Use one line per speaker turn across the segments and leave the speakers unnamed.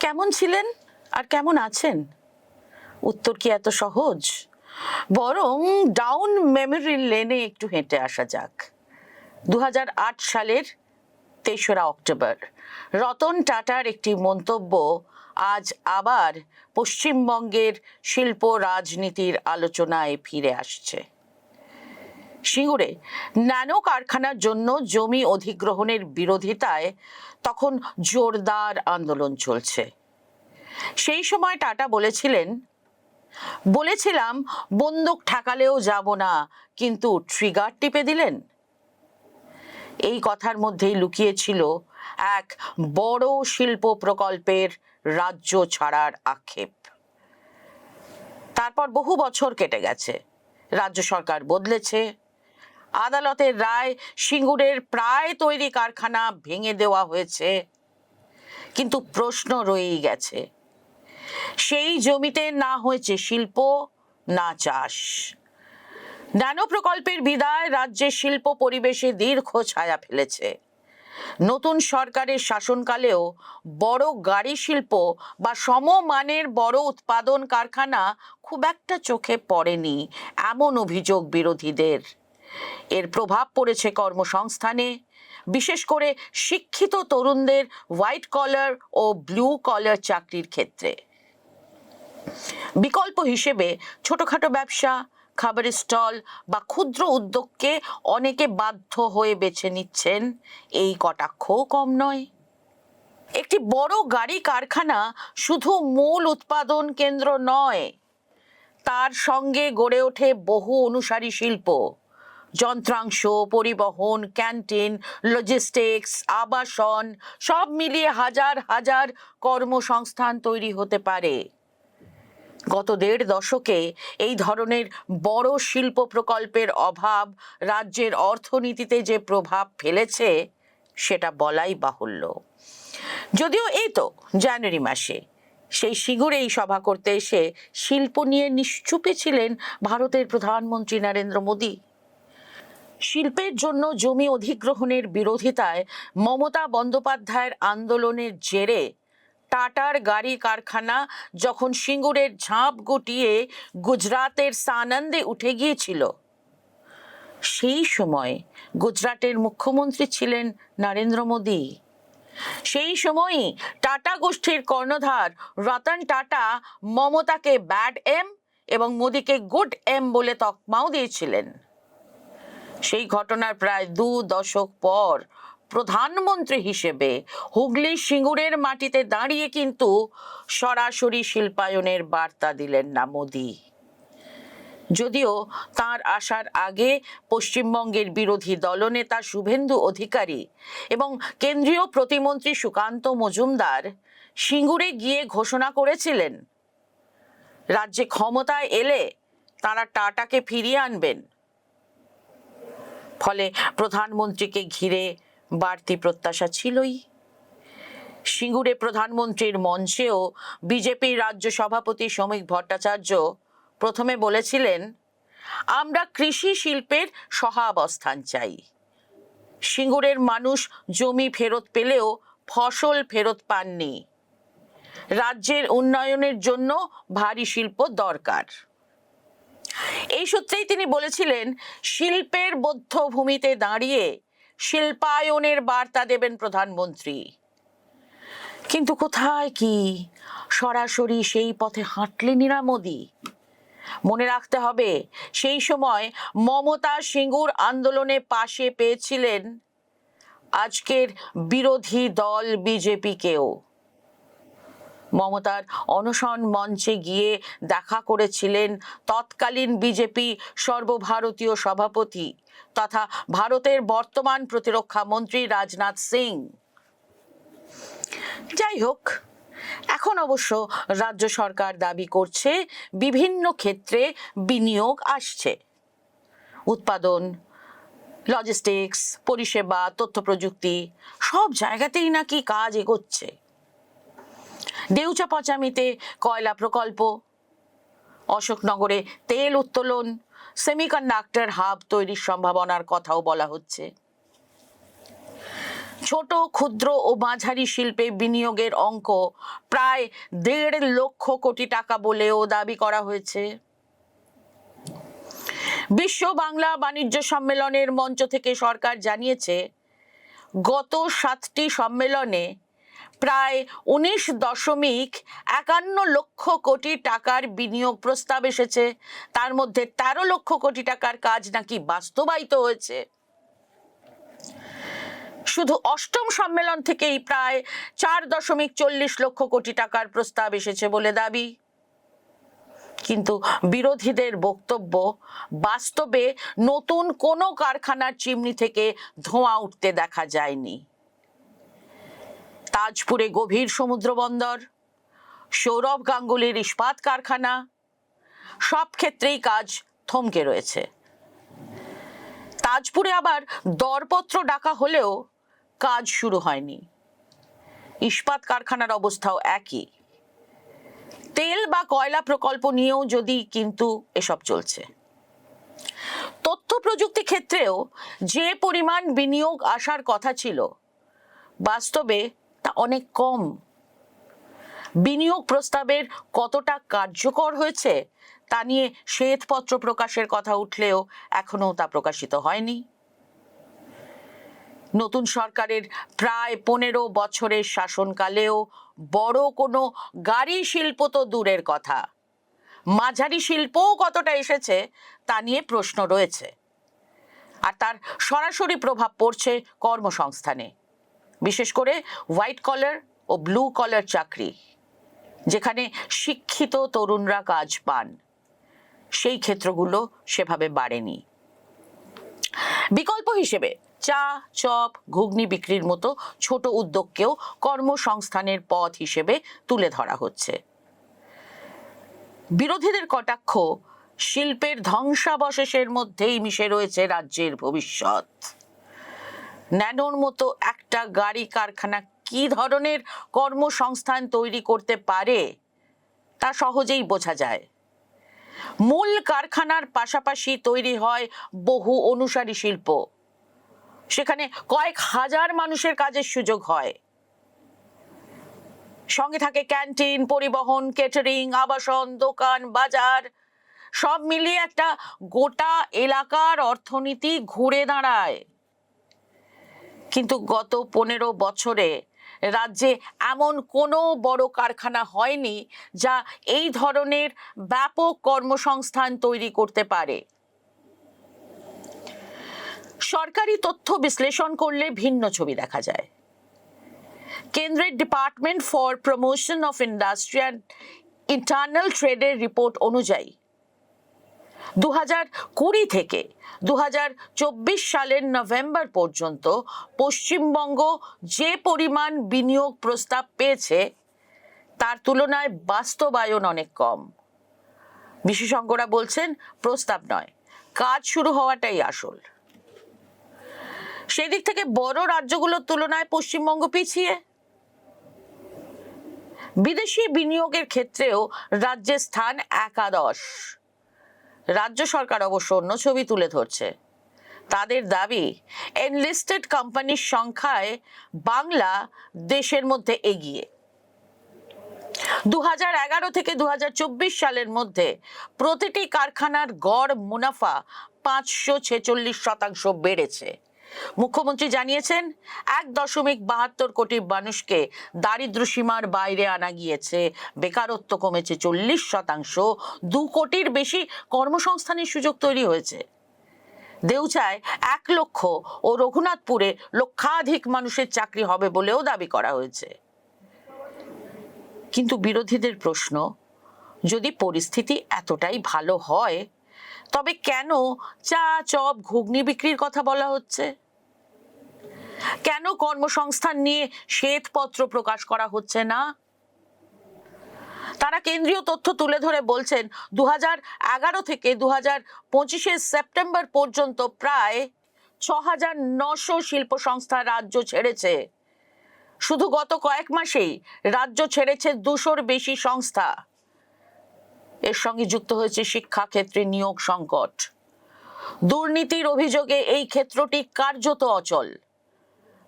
কেমন ছিলেন আর কেমন আছেন? উত্তর কি এত সহজ? বরং ডাউন মেমোরি লেনে একটু হেঁটে আসা যাক। 2008 সালের 3রা অক্টোবর রতন টাটার একটি মন্তব্য আজ আবার পশ্চিমবঙ্গের শিল্প রাজনীতির আলোচনায় ফিরে আসছে। সিঙ্গুরে ন্যানো কারখানার জন্য জমি অধিগ্রহণের বিরোধিতায় তখন জোরদার আন্দোলন চলছে। সেই সময় টাটা বলেছিলাম বন্দুক ঠেকালেও যাব না, কিন্তু ট্রিগার টিপে দিলেন। এই কথার মধ্যেই লুকিয়েছিল এক বড় শিল্প প্রকল্পের রাজ্য ছাড়ার আক্ষেপ। তারপর বহু বছর কেটে গেছে, রাজ্য সরকার বদলেছে, আদালতের রায় সিঙ্গুরের প্রায় তৈরি কারখানা ভেঙে দেওয়া হয়েছে, কিন্তু প্রশ্ন রয়েই গেছে। সেই জমিতে না হয়েছে শিল্প, না চাষ। ন্যানো প্রকল্পের বিদায় রাজ্যের শিল্প পরিবেশে দীর্ঘ ছায়া ফেলেছে। নতুন সরকারের শাসনকালেও বড় গাড়ি শিল্প বা সমমানের বড় উৎপাদন কারখানা খুব একটা চোখে পড়েনি, এমন অভিযোগ বিরোধীদের। এর প্রভাব পড়েছে কর্মসংস্থানে, বিশেষ করে শিক্ষিত তরুণদের হোয়াইট কলার ও ব্লু কলার চাকরির ক্ষেত্রে। বিকল্প হিসেবে ছোটখাটো ব্যবসা, খাবারের স্টল বা ক্ষুদ্র উদ্যোগকে অনেকে বাধ্য হয়ে বেছে নিচ্ছেন, এই কটাক্ষও কম নয়। একটি বড় গাড়ি কারখানা শুধু মূল উৎপাদন কেন্দ্র নয়, তার সঙ্গে গড়ে ওঠে বহু অনুসারী শিল্প, যন্ত্রাংশ, পরিবহন, ক্যান্টিন, লজিস্টিক্স, আবাসন, সব মিলিয়ে হাজার হাজার কর্মসংস্থান তৈরি হতে পারে। গত 1.5 দশকে এই ধরনের বড় শিল্প প্রকল্পের অভাব রাজ্যের অর্থনীতিতে যে প্রভাব ফেলেছে সেটা বলাই বাহুল্য। যদিও এই তো জানুয়ারি মাসে সেই সিঙ্গুরেই সভা করতে এসে শিল্প নিয়ে নিশ্চুপে ছিলেন ভারতের প্রধানমন্ত্রী নরেন্দ্র মোদী। শিল্পের জন্য জমি অধিগ্রহণের বিরোধিতায় মমতা বন্দ্যোপাধ্যায়ের আন্দোলনের জেরে টাটার গাড়ি কারখানা যখন সিঙ্গুরের ঝাঁপ গুটিয়ে গুজরাতের সানন্দে উঠে গিয়েছিল, সেই সময় গুজরাটের মুখ্যমন্ত্রী ছিলেন নরেন্দ্র মোদী। সেই সময়ই টাটা গোষ্ঠীর কর্ণধার রতন টাটা মমতাকে ব্যাড এম এবং মোদীকে গুড এম বলে তকমাও দিয়েছিলেন। সেই ঘটনার প্রায় 2 দশক পর প্রধানমন্ত্রী হিসেবে হুগলি সিঙ্গুরের মাটিতে দাঁড়িয়ে কিন্তু সরাসরি শিল্পায়নের বার্তা দিলেন না মোদী। যদিও তার আসার আগে পশ্চিমবঙ্গের বিরোধী দলনেতা শুভেন্দু অধিকারী এবং কেন্দ্রীয় প্রতিমন্ত্রী সুকান্ত মজুমদার সিঙ্গুরে গিয়ে ঘোষণা করেছিলেন রাজ্যে ক্ষমতায় এলে তারা টাটাকে ফিরিয়ে আনবেন। ফলে প্রধানমন্ত্রীকে ঘিরে বাড়তি প্রত্যাশা ছিলই। সিঙ্গুরে প্রধানমন্ত্রীর মঞ্চেও বিজেপির রাজ্য সভাপতি শ্রমিক ভট্টাচার্য প্রথমে বলেছিলেন, আমরা কৃষি শিল্পের সহাবস্থান চাই। সিঙ্গুরের মানুষ জমি ফেরত পেলেও ফসল ফেরত পাননি। রাজ্যের উন্নয়নের জন্য ভারী শিল্প দরকার। এই সূত্রেই তিনি বলেছিলেন, শিল্পের বধ্যভূমিতে দাঁড়িয়ে শিল্পায়নের বার্তা দেবেন প্রধানমন্ত্রী। কিন্তু কোথায় কি সরাসরি সেই পথে হাঁটলেনই না মোদী। মনে রাখতে হবে, সেই সময় মমতা সিঙ্গুর আন্দোলনে পাশে পেয়েছিলেন আজকের বিরোধী দল বিজেপিকেও। মমতার অনশন মঞ্চে গিয়ে দেখা করেছিলেন তৎকালীন বিজেপি সর্বভারতীয় সভাপতি তথা ভারতের বর্তমান প্রতিরক্ষা মন্ত্রী রাজনাথ সিং। যাই হোক, এখন অবশ্য রাজ্য সরকার দাবি করছে বিভিন্ন ক্ষেত্রে বিনিয়োগ আসছে। উৎপাদন, লজিস্টিক্স, পরিষেবা, তথ্য প্রযুক্তি সব জায়গাতেই নাকি কাজ এগোচ্ছে। দেউচা পচামিতে কয়লা প্রকল্প, অশোকনগরে তেল উত্তোলন, সেমিকন্ডাক্টর হাব তৈরির সম্ভাবনার কথাও বলা হচ্ছে। ছোট, ক্ষুদ্র ও মাঝারি শিল্পে বিনিয়োগের অঙ্ক প্রায় 1.5 লক্ষ কোটি টাকা বলেও দাবি করা হয়েছে। বিশ্ব বাংলা বাণিজ্য সম্মেলনের মঞ্চ থেকে সরকার জানিয়েছে, গত 7টি সম্মেলনে প্রায় 19.51 লক্ষ কোটি টাকার বিনিয়োগ প্রস্তাব এসেছে। তার মধ্যে 13 লক্ষ কোটি টাকার কাজ নাকি বাস্তবায়িত হয়েছে। শুধু 8ম সম্মেলন থেকেই প্রায় 4.40 লক্ষ কোটি টাকার প্রস্তাব এসেছে বলে দাবি। কিন্তু বিরোধীদের বক্তব্য, বাস্তবে নতুন কোনো কারখানার চিমনি থেকে ধোঁয়া উঠতে দেখা যায়নি। তাজপুরে গভীর সমুদ্র বন্দর, সৌরভ গাঙ্গুলির ইস্পাত কারখানা, সব ক্ষেত্রেই কাজ থমকে রয়েছে। তাজপুরে আবার দরপত্র ডাকা হলেও কাজ শুরু হয়নি। ইস্পাত কারখানার অবস্থাও একই। তেল বা কয়লা প্রকল্প নিয়েও যদি কিন্তু এসব চলছে। তথ্য প্রযুক্তি ক্ষেত্রেও যে পরিমাণ বিনিয়োগ আসার কথা ছিল, বাস্তবে তা অনেক কম। বিনিয়োগ প্রস্তাবের কতটা কার্যকর হয়েছে তা নিয়ে শ্বেতপত্র প্রকাশের কথা উঠলেও এখনো তা প্রকাশিত হয়নি। নতুন সরকারের প্রায় 15 বছরের শাসনকালেও বড় কোনো গাড়ি শিল্প তো দূরের কথা, মাঝারি শিল্পও কতটা এসেছে তা নিয়ে প্রশ্ন রয়েছে। আর তার সরাসরি প্রভাব পড়ছে কর্মসংস্থানে, বিশেষ করে হোয়াইট কলার ও ব্লু কলার চাকরি, যেখানে শিক্ষিত তরুণরা কাজ পান, সেই ক্ষেত্রগুলো সেভাবে বাড়েনি। বিকল্প হিসেবে চা, চপ, ঘুগনি বিক্রির মতো ছোট উদ্যোগকেও কর্মসংস্থানের পথ হিসেবে তুলে ধরা হচ্ছে। বিরোধীদের কটাক্ষ, শিল্পের ধ্বংসাবশেষের মধ্যেই মিশে রয়েছে রাজ্যের ভবিষ্যৎ। ন্যানোর মতো একটা গাড়ি কারখানা কি ধরনের কর্মসংস্থান তৈরি করতে পারে তা সহজেই বোঝা যায়। মূল কারখানার পাশাপাশি তৈরি হয় বহু অনুসারী শিল্প, সেখানে কয়েক হাজার মানুষের কাজের সুযোগ হয়। সঙ্গে থাকে ক্যান্টিন, পরিবহন, কেটারিং, আবাসন, দোকান, বাজার, সব মিলিয়ে একটা গোটা এলাকার অর্থনীতি ঘুরে দাঁড়ায়। কিন্তু গত 15 বছরে রাজ্যে এমন কোনো বড় কারখানা হয়নি যা এই ধরনের ব্যাপক কর্মসংস্থান তৈরি করতে পারে। সরকারি তথ্য বিশ্লেষণ করলে ভিন্ন ছবি দেখা যায়। কেন্দ্রের department for promotion of industry and internal ট্রেডের রিপোর্ট অনুযায়ী 2020 থেকে 2024 সালের নভেম্বর পর্যন্ত পশ্চিমবঙ্গ যে পরিমাণ বিনিয়োগ প্রস্তাব পেয়েছে তার তুলনায় বাস্তবায়ন অনেক কম। বিশেষজ্ঞরা বলছেন, প্রস্তাব নয়, কাজ শুরু হওয়াটাই আসল। সেই দিক থেকে বড় রাজ্যগুলোর তুলনায় পশ্চিমবঙ্গ পিছিয়ে। বিদেশি বিনিয়োগের ক্ষেত্রেও রাজ্যের স্থান একাদশ। রাজ্য সরকার অবশ্য অন্য ছবি তুলে ধরছে। তাদের দাবি, এনলিস্টেড কোম্পানির সংখ্যায় বাংলা দেশের মধ্যে এগিয়ে। 2011 থেকে 2024 সালের মধ্যে প্রতিটি কারখানার গড় মুনাফা 546% বেড়েছে। মুখ্যমন্ত্রী জানিয়েছেন, 1.72 কোটি মানুষকে দারিদ্র্যসীমার বাইরে আনা গিয়েছে, বেকারত্ব কমেছে 40%, 2 কোটির বেশি কর্মসংস্থানের সুযোগ তৈরি হয়েছে। দেউচায় 1 লক্ষ ও রঘুনাথপুরে লক্ষাধিক মানুষের চাকরি হবে বলেও দাবি করা হয়েছে। কিন্তু বিরোধীদের প্রশ্ন, যদি পরিস্থিতি এতটাই ভালো হয় তবে কেন চা, চপ, ঘুগনি বিক্রির কথা বলা হচ্ছে? কেন কর্মসংস্থান নিয়ে শ্বেতপত্র প্রকাশ করা হচ্ছে না? তারা কেন্দ্রীয় তথ্য তুলে ধরে বলছেন, 2011 থেকে 2025 সেপ্টেম্বর পর্যন্ত প্রায় 6,900 শিল্প সংস্থা রাজ্য ছেড়েছে। শুধু গত কয়েক মাসেই রাজ্য ছেড়েছে 200-র বেশি সংস্থা। এর সঙ্গে যুক্ত হয়েছে শিক্ষা ক্ষেত্রে নিয়োগ সংকট। দুর্নীতির অভিযোগে এই ক্ষেত্রটি কার্যত অচল।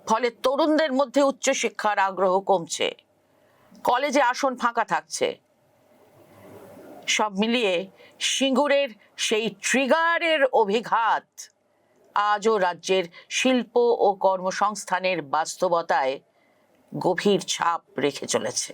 ফলে তরুণদের মধ্যে উচ্চশিক্ষার আগ্রহ কমছে, কলেজে আসন ফাঁকা থাকছে। সব মিলিয়ে সিঙ্গুরের সেই ট্রিগারের অভিঘাত আজও রাজ্যের শিল্প ও কর্মসংস্থানের বাস্তবতায় গভীর ছাপ রেখে চলেছে।